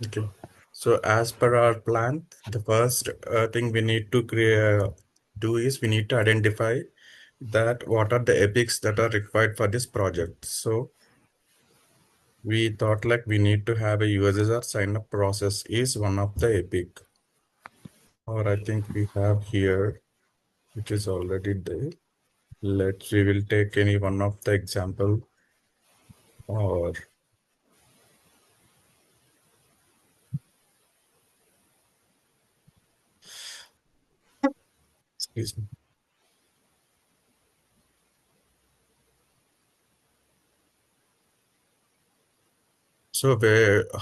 Okay. So as per our plan, the first thing we need to do is we need to identify that what are the epics that are required for this project. So we thought like we need to have a user sign up process is one of the epic. Or I think we have here, which is already there. We will take any one of the example or excuse me. So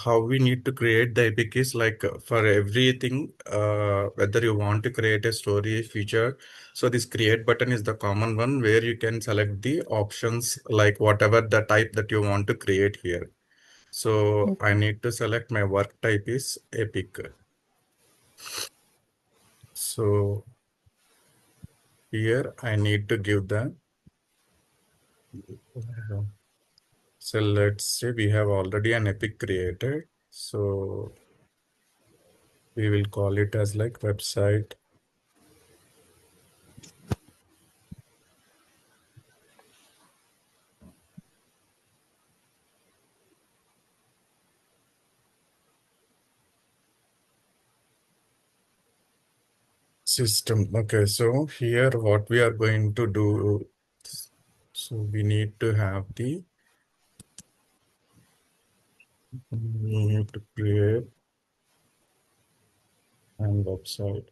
how we need to create the epic is like for everything, whether you want to create a story feature. So this create button is the common one where you can select the options like whatever the type that you want to create here. So I Okay. need to select my work type is epic. So here I need to give the, so let's say we have already an epic created. So we will call it as like website system. Okay, so here what we are going to do, so we need to have we need to create an website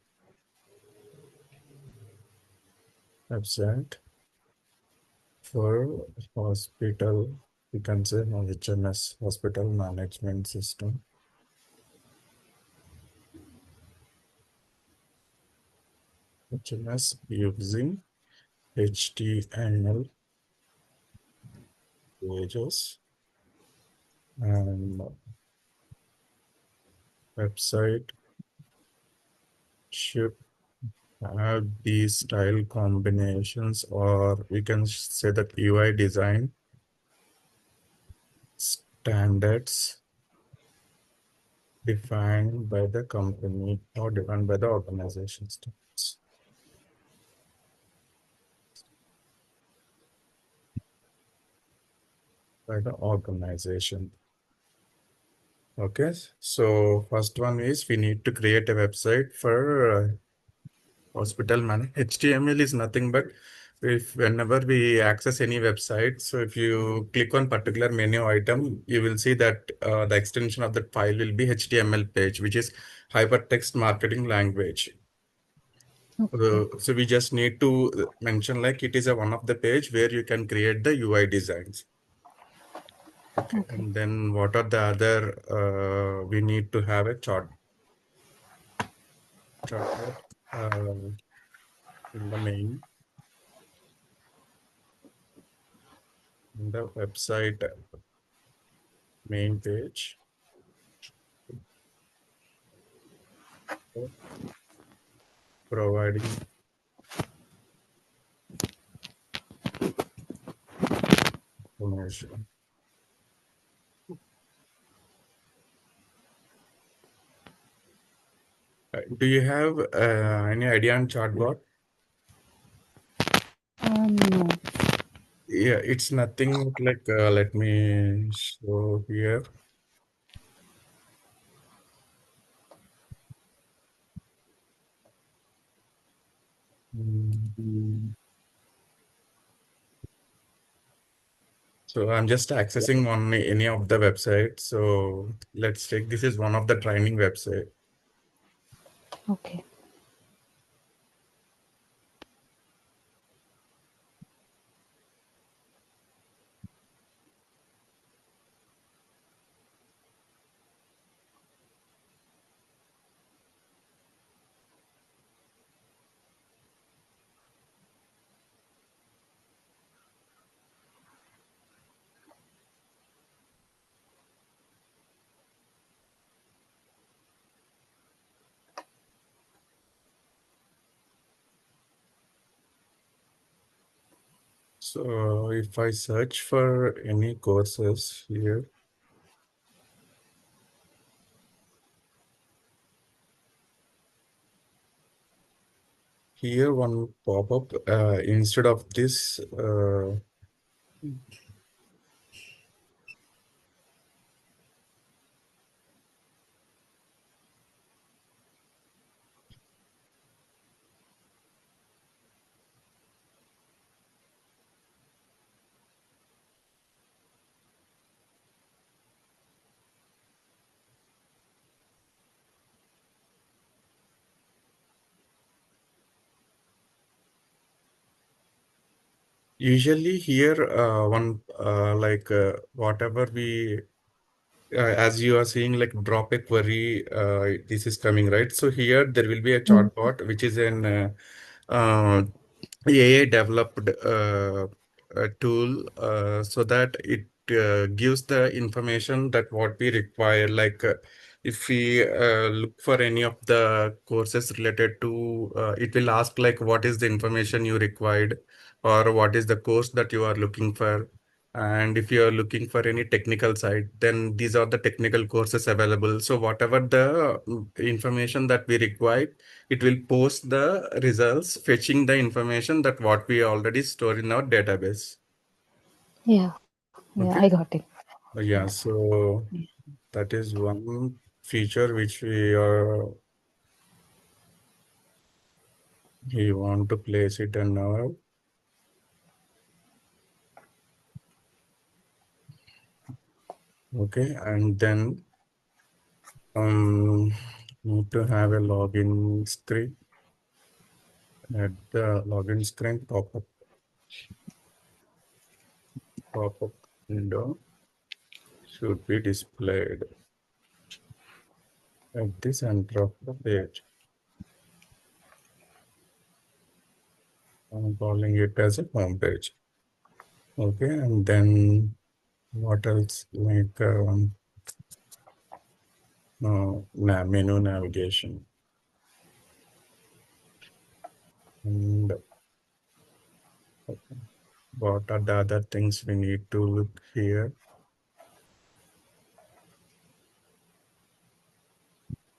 for hospital. You can say no, HMS, hospital management system. HMS using HTML pages and website should have these style combinations, or we can say that UI design standards defined by the company or defined by the organization standards by the organization. Okay, so first one is we need to create a website for hospital man. HTML is nothing but if whenever we access any website, so if you click on particular menu item, you will see that the extension of that file will be HTML page, which is hypertext marketing language. Okay. So we just need to mention like it is a one of the page where you can create the UI designs. Okay, Okay. and then what are the other? We need to have a chart in the in the website main page, providing information. Do you have any idea on chatbot? No. Yeah, it's nothing like let me show here. Mm. So I'm just accessing on any of the websites. So let's take this is one of the training website. Okay. So if I search for any courses here, here one pop-up instead of this usually here one whatever we as you are seeing like drop a query, this is coming, right? So here there will be a Mm. chatbot which is an uh, AI developed a tool so that it gives the information that what we require. If we look for any of the courses related to, it will ask like what is the information you required or what is the course that you are looking for. And if you are looking for any technical side, then these are the technical courses available. So whatever the information that we require, it will post the results fetching the information that what we already store in our database. Yeah, yeah, Okay. I got it. Yeah, so that is one feature which we want to place it in our. Okay, and then need to have a login screen. At the login screen pop-up window should be displayed at the center of the page. I'm calling it as a home page. Okay, and then what else? Menu navigation. And what are the other things we need to look here?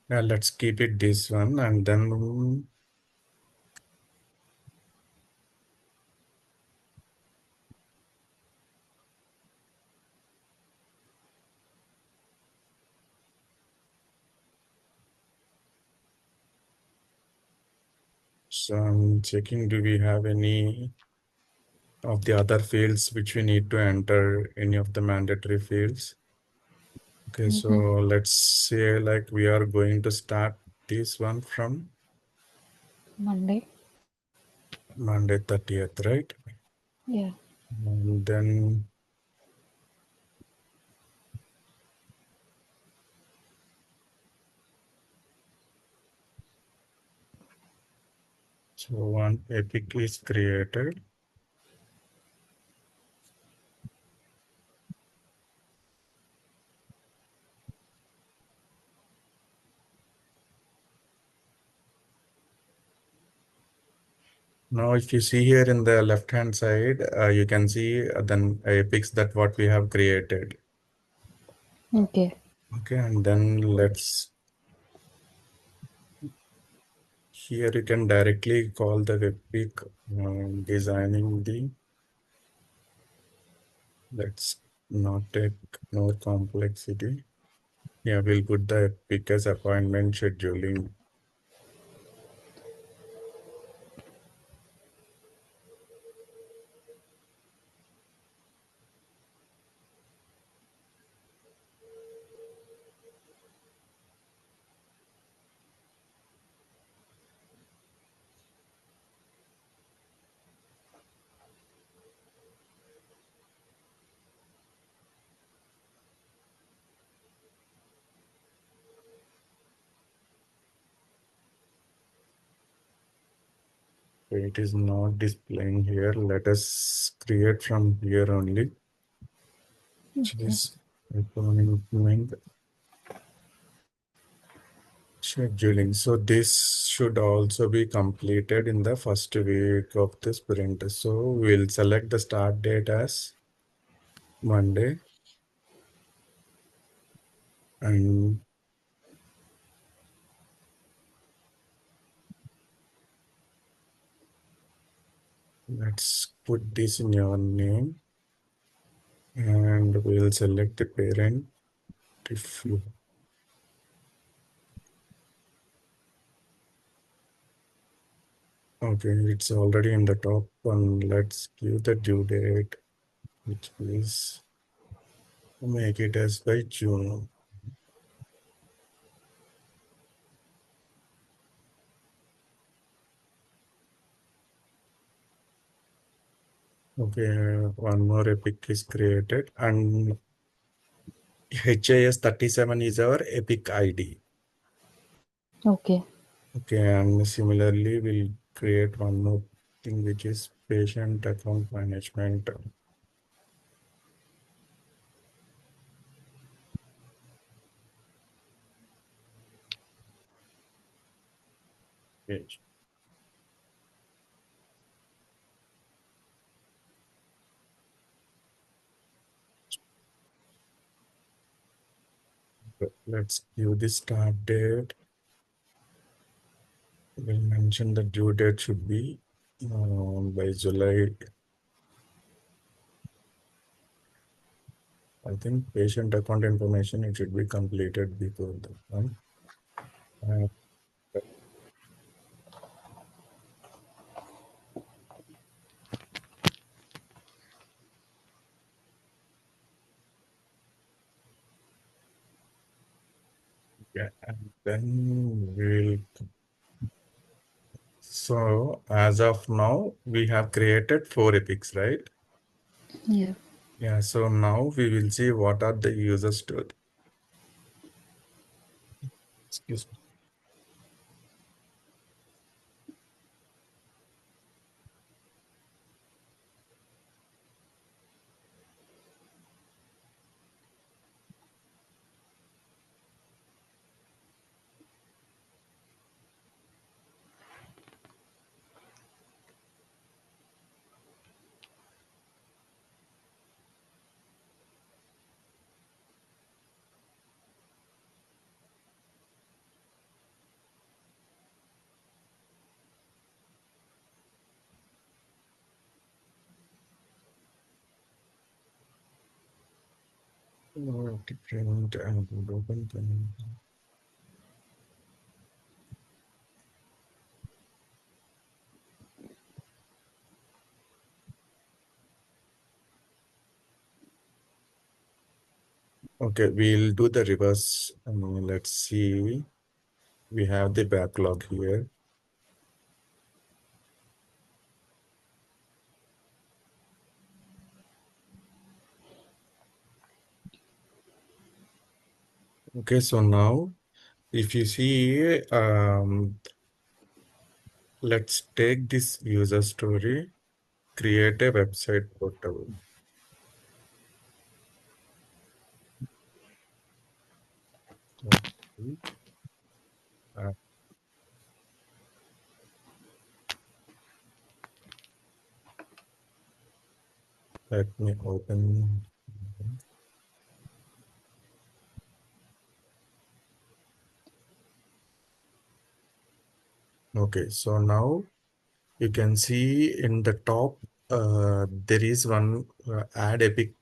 Now let's keep it this one, and then so I'm checking, do we have any of the other fields which we need to enter, any of the mandatory fields? Okay, so Mm-hmm. let's say like we are going to start this one from Monday. Monday 30th, right? Yeah. And then so one epic is created. Now, if you see here in the left-hand side, you can see then epics that what we have created. Okay. Okay, and then let's here you can directly call the epic designing the. Let's not take more complexity. Yeah, we'll put the epic as appointment scheduling. So it is not displaying here. Let us create from here only, which Okay. is appointment scheduling. So this should also be completed in the first week of the sprint. So we'll select the start date as Monday and let's put this in your name and we'll select the parent if you. Okay, it's already in the top one. Let's give the due date, which is make it as by June. Okay, one more epic is created and HIS 37 is our epic ID. Okay. Okay, and similarly, we'll create one more thing which is patient account management page. Let's give the start date. We'll mention the due date should be by July. I think patient account information, it should be completed before that one. Uh, yeah, and then we'll. So as of now, we have created 4 epics, right? Yeah. Yeah, so now we will see what are the user story. Excuse me. Different and open. Okay, we'll do the reverse. Let's see. We have the backlog here. Okay, so now if you see, let's take this user story, create a website portal. Okay. Uh, let me open. Okay, so now you can see in the top, there is one add epic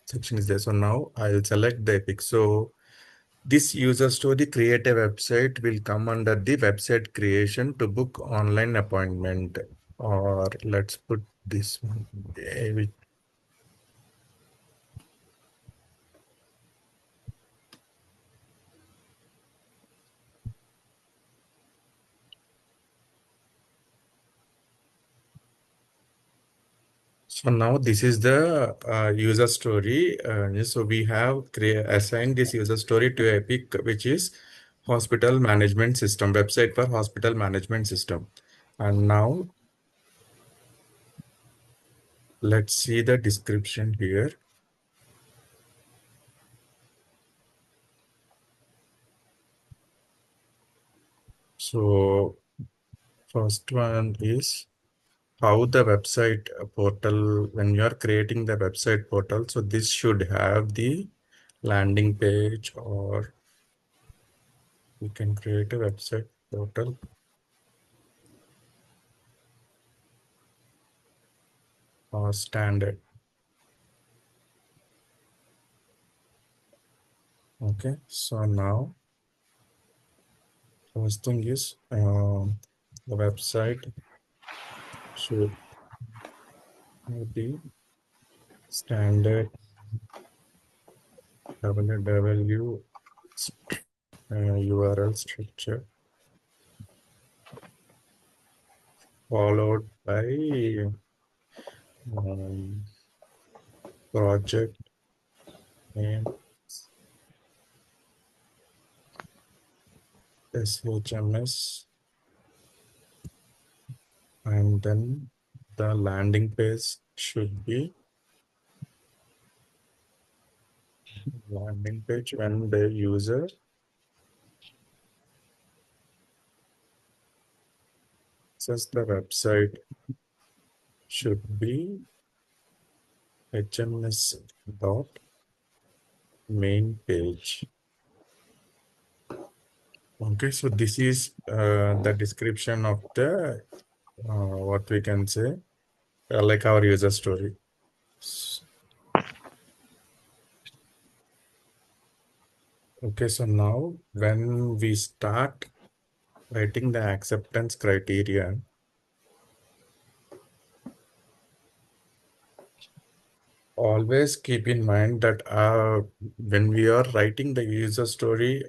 section is there. So now I'll select the epic. So this user story create a website will come under the website creation to book online appointment. Or let's put this one. So now this is the user story. So we have assigned this user story to Epic, which is hospital management system, website for hospital management system. And now let's see the description here. So first one is how the website portal, when you are creating the website portal, so this should have the landing page, or you can create a website portal. or standard. Okay, so now first thing is the website should be standard www URL structure followed by um, project name SHMS, and then the landing page should be landing page when the user says the website should be HMS dot main page. Okay, so this is the description of the what we can say like our user story. Okay, so now when we start writing the acceptance criteria, always keep in mind that when we are writing the user story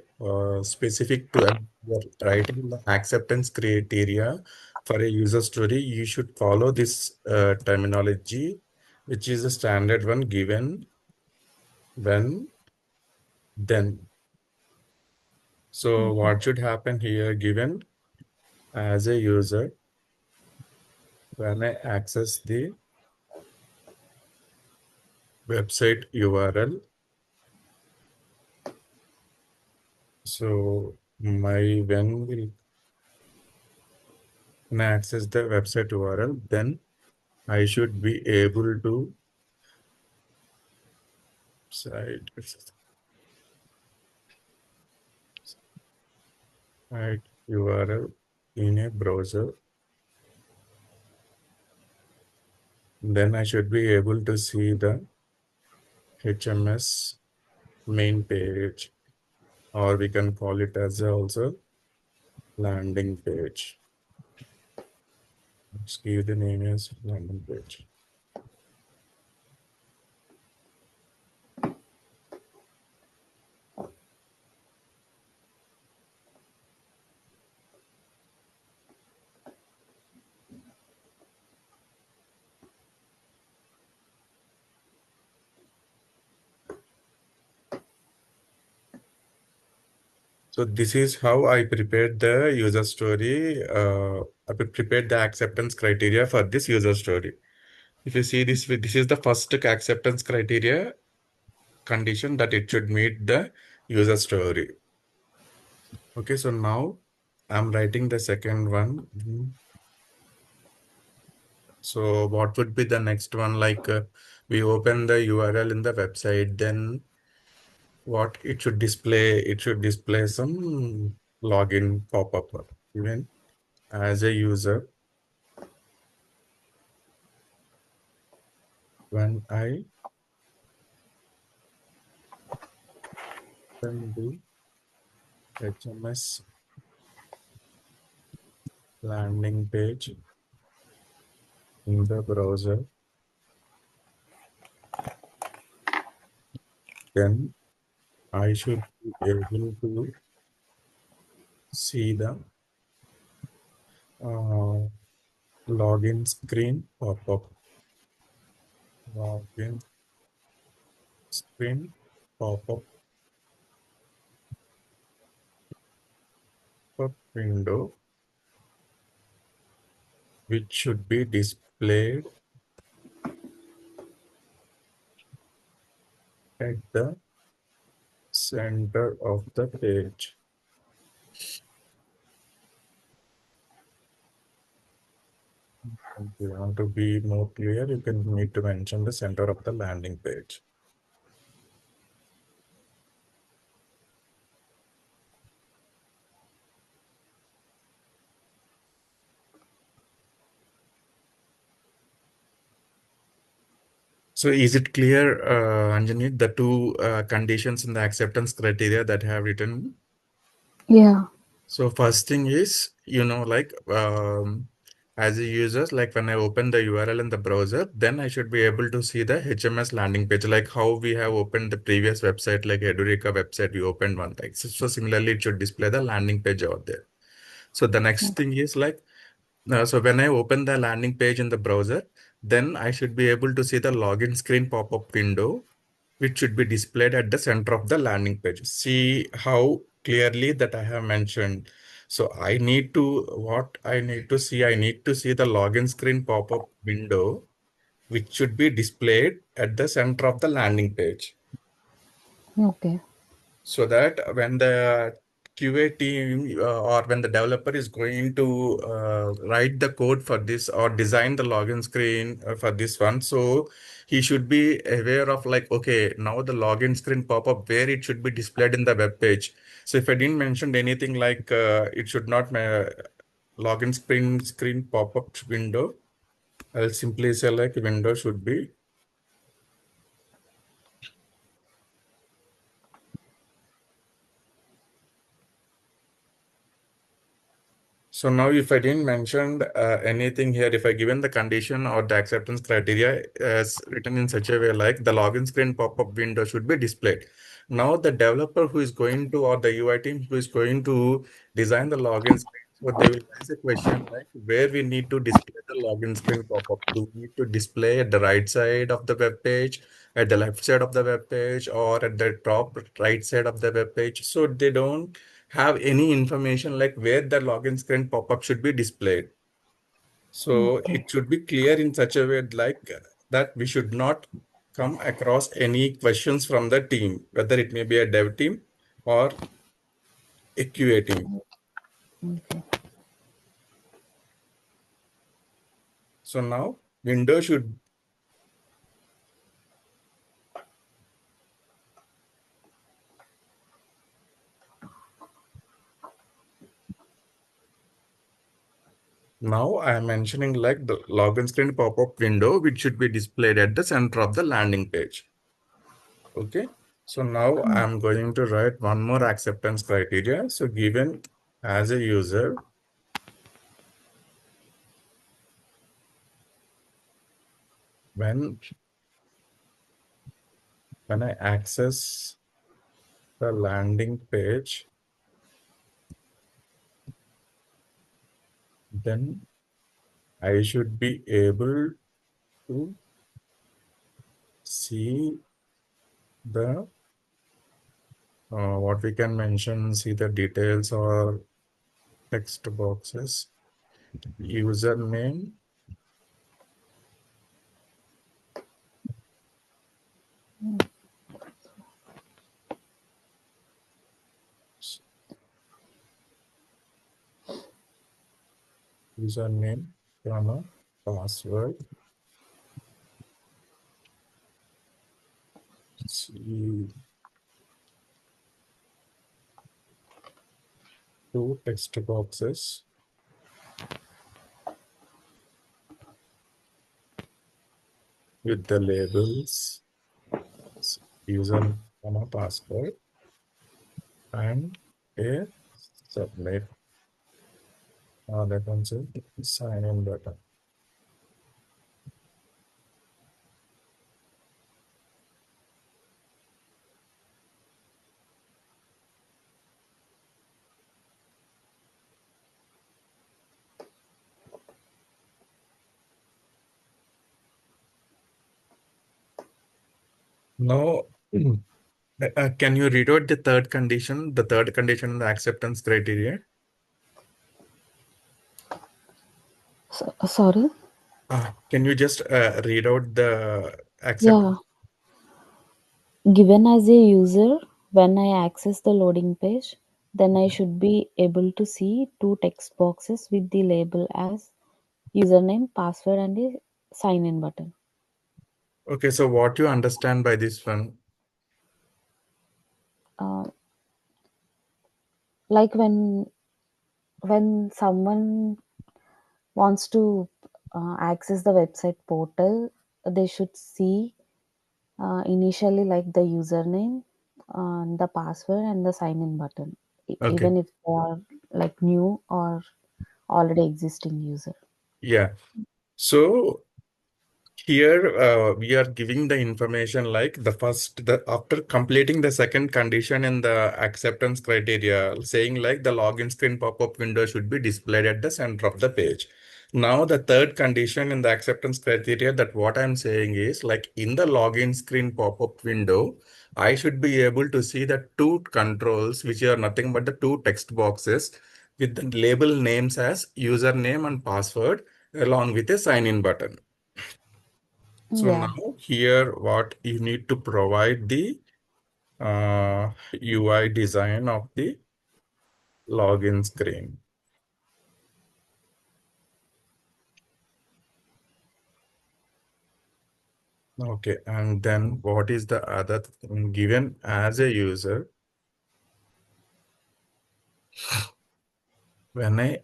specific to we are writing the acceptance criteria for a user story, you should follow this terminology, which is a standard one: given, when, then. So Okay. what should happen here? Given as a user, when I access the website URL, so my when I access the website URL, then I should be able to site site URL in a browser. Then I should be able to see the HMS main page, or we can call it as also landing page. Let's give the name as landing page. So this is how I prepared the user story. Prepared the acceptance criteria for this user story. If you see this, this is the first acceptance criteria condition that it should meet the user story. Okay, so now I'm writing the second one. So what would be the next one? Like we open the URL in the website, then what it should display? It should display some login pop-up. Even as a user, when I open the HMS landing page in the browser, then I should be able to see the uh, login screen pop-up. Login screen pop-up window, which should be displayed at the center of the page. If you want to be more clear, you can need to mention the center of the landing page. So is it clear, Anjani, the two conditions in the acceptance criteria that I have written? Yeah. So first thing is, like as a user, like when I open the URL in the browser, then I should be able to see the HMS landing page, like how we have opened the previous website, like Edureka website, we opened one. Like so similarly, it should display the landing page out there. So the next thing is like, so when I open the landing page in the browser, then I should be able to see the login screen pop-up window, which should be displayed at the center of the landing page. See how clearly that I have mentioned. So what I need to see, I need to see the login screen pop-up window, which should be displayed at the center of the landing page, Okay. so that when the QA team or when the developer is going to write the code for this or design the login screen for this one, so he should be aware of like, okay, now the login screen pop up where it should be displayed in the web page. So if I didn't mention anything like it should not login screen pop up window, I'll simply say like window should be. So now if I didn't mention anything here, if I given the condition or the acceptance criteria as written in such a way like the login screen pop-up window should be displayed. Now the developer who is going to or the UI team who is going to design the login screen, so they will raise a question like where we need to display the login screen pop-up. Do we need to display at the right side of the web page, at the left side of the web page, or at the top right side of the web page? So they don't have any information like where the login screen pop-up should be displayed. So Okay. it should be clear in such a way like that we should not come across any questions from the team, whether it may be a dev team or a QA team. Okay. So now window should now I am mentioning like the login screen pop-up window which should be displayed at the center of the landing page. Okay. So now I'm going to write one more acceptance criteria. So given as a user, when I access the landing page, then I should be able to see the what we can mention, see the details or text boxes, username, username, comma, password, see two text boxes with the labels username, comma, password, and a submit that one's a sign in button. Now, can you read out the third condition in the acceptance criteria? Sorry. Can you just read out the Yeah. acceptance? Given as a user, when I access the loading page, then I should be able to see two text boxes with the label as username, password, and a sign in button. Okay, so what you understand by this one? Uh, like when someone wants to access the website portal, they should see. Initially like the username, the password and the sign in button, Okay. even if they are like new or already existing user. Yeah. So here we are giving the information like the after completing the second condition in the acceptance criteria, saying like the login screen pop-up window should be displayed at the center of the page. Now the third condition in the acceptance criteria, that what I'm saying is like in the login screen pop-up window, I should be able to see the two controls which are nothing but the two text boxes with the label names as username and password along with a sign in button. So Yeah. now here what you need to provide the UI design of the login screen. Okay, and then what is the other thing given as a user? When I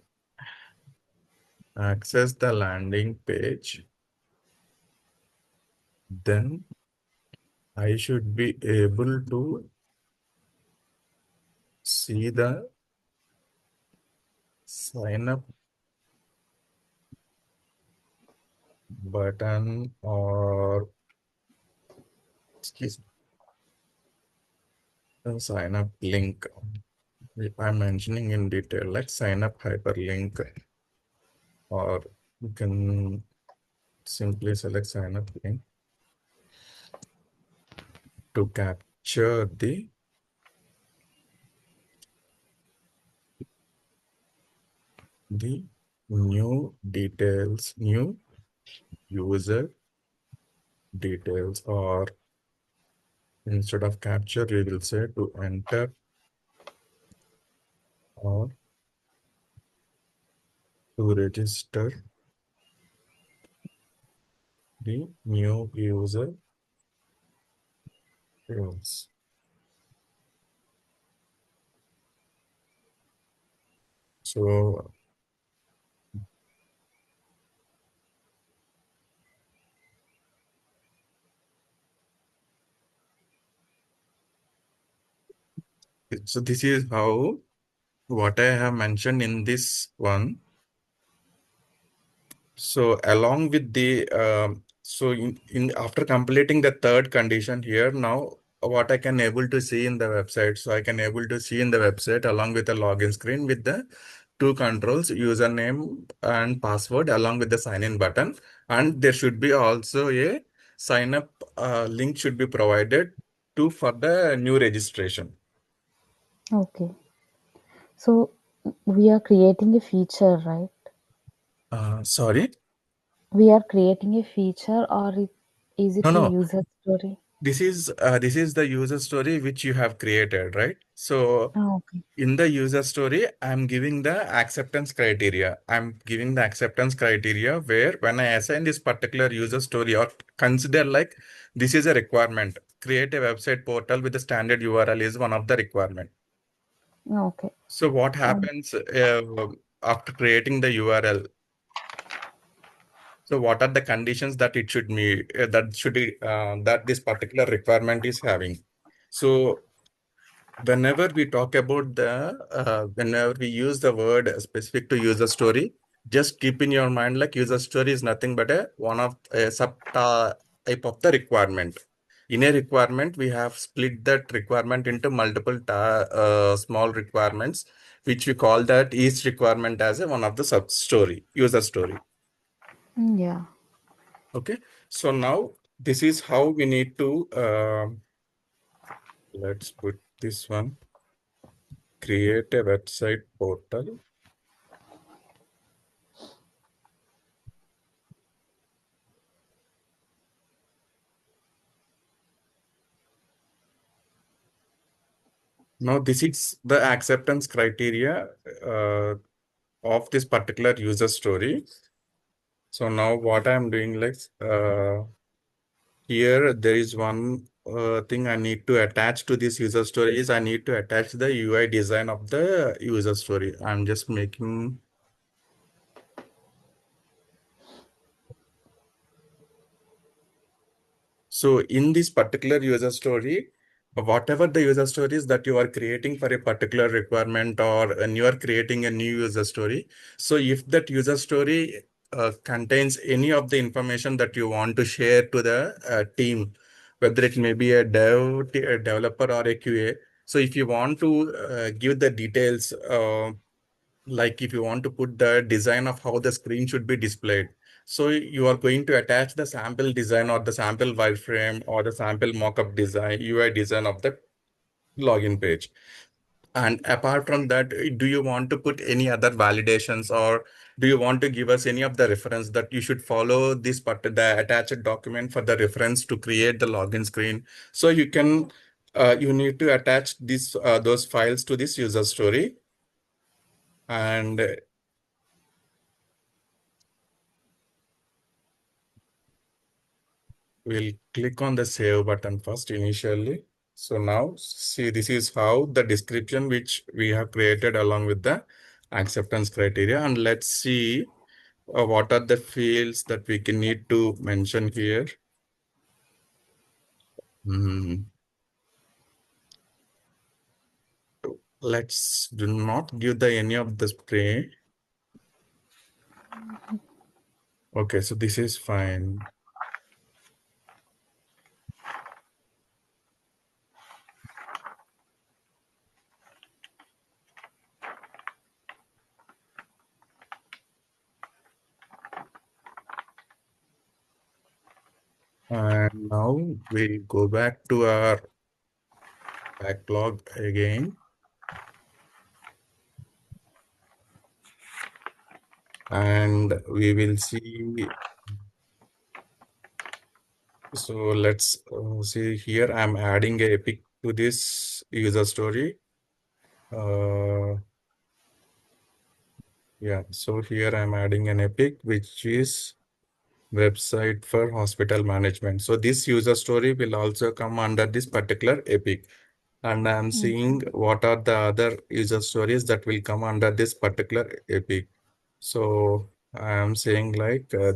access the landing page, then I should be able to see the sign up button or excuse me, sign up link. I'm mentioning in detail like sign up hyperlink, or you can simply select sign up link to capture the new details, new user details, or instead of capture, we will say to enter or to register the new user fields. So, so this is how what I have mentioned in this one. So along with the in after completing the third condition here, now what I can able to see in the website. So I can able to see in the website along with the login screen with the two controls, username and password along with the sign in button. And there should be also a sign up link should be provided to for the new registration. Okay. So we are creating a feature, right? Sorry. We are creating a feature, or is No, it a no. user story? This is the user story which you have created, right? So Oh, okay. in the user story, I'm giving the acceptance criteria. I'm giving the acceptance criteria where when I assign this particular user story or consider like this is a requirement, create a website portal with the standard URL is one of the requirement. Okay. So what Um, happens after creating the URL? So what are the conditions that it should meet, that this particular requirement is having? So whenever we talk about whenever we use the word specific to user story, just keep in your mind like user story is nothing but a one of a type of the requirement. In a requirement, we have split that requirement into multiple small requirements, which we call that each requirement as a one of the sub story, user story. yeah. Okay. So now this is how we need to, let's put this one, create a website portal. Now, this is the acceptance criteria uh, of this particular user story. So now what I'm doing, like here, there is one thing I need to attach to this user story is I need to attach the UI design of the user story. I'm just making, So in this particular user story, whatever the user stories that you are creating for a particular requirement, or when you are creating a new user story, so if that user story contains any of the information that you want to share to the team, whether it may be a a developer or a QA. So if you want to give the details, like if you want to put the design of how the screen should be displayed, so you are going to attach the sample design or the sample wireframe or the sample mockup design, UI design of the login page. And apart from that, do you want to put any other validations, or do you want to give us any of the reference that you should follow this part, the attached document for the reference to create the login screen? So you can, you need to attach this those files to this user story, and we'll click on the save button first initially. So now see, this is how the description which we have created along with the acceptance criteria. And let's see what are the fields that we can need to mention here. Hmm. Let's do not give the any of the spray. Okay, so this is fine. And now we'll go back to our backlog again. And we will see. So let's see here. I'm adding a epic to this user story. Uh, yeah, so here I'm adding an epic, which is website for hospital management. So this user story will also come under this particular epic. And I'm seeing what are the other user stories that will come under this particular epic. So I'm saying like create a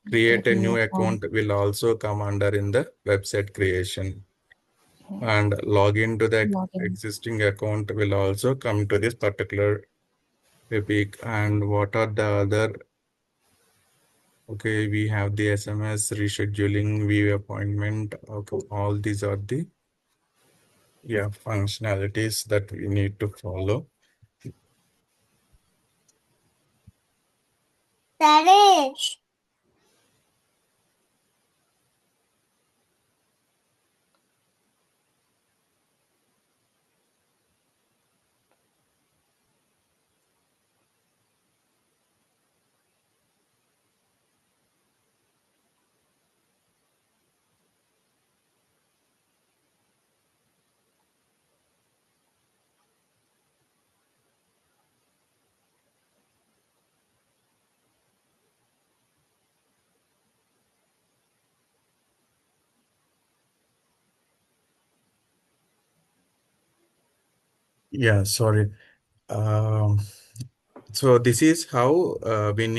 Creating new account. account will also come under in the website creation. Yes. And log into the Login. existing account will also come to this particular epic. And what are the other? Okay, we have the SMS rescheduling, view appointment. Okay, all these are the, yeah, functionalities that we need to follow. Daddy. Yeah, sorry. Um, so this is how we need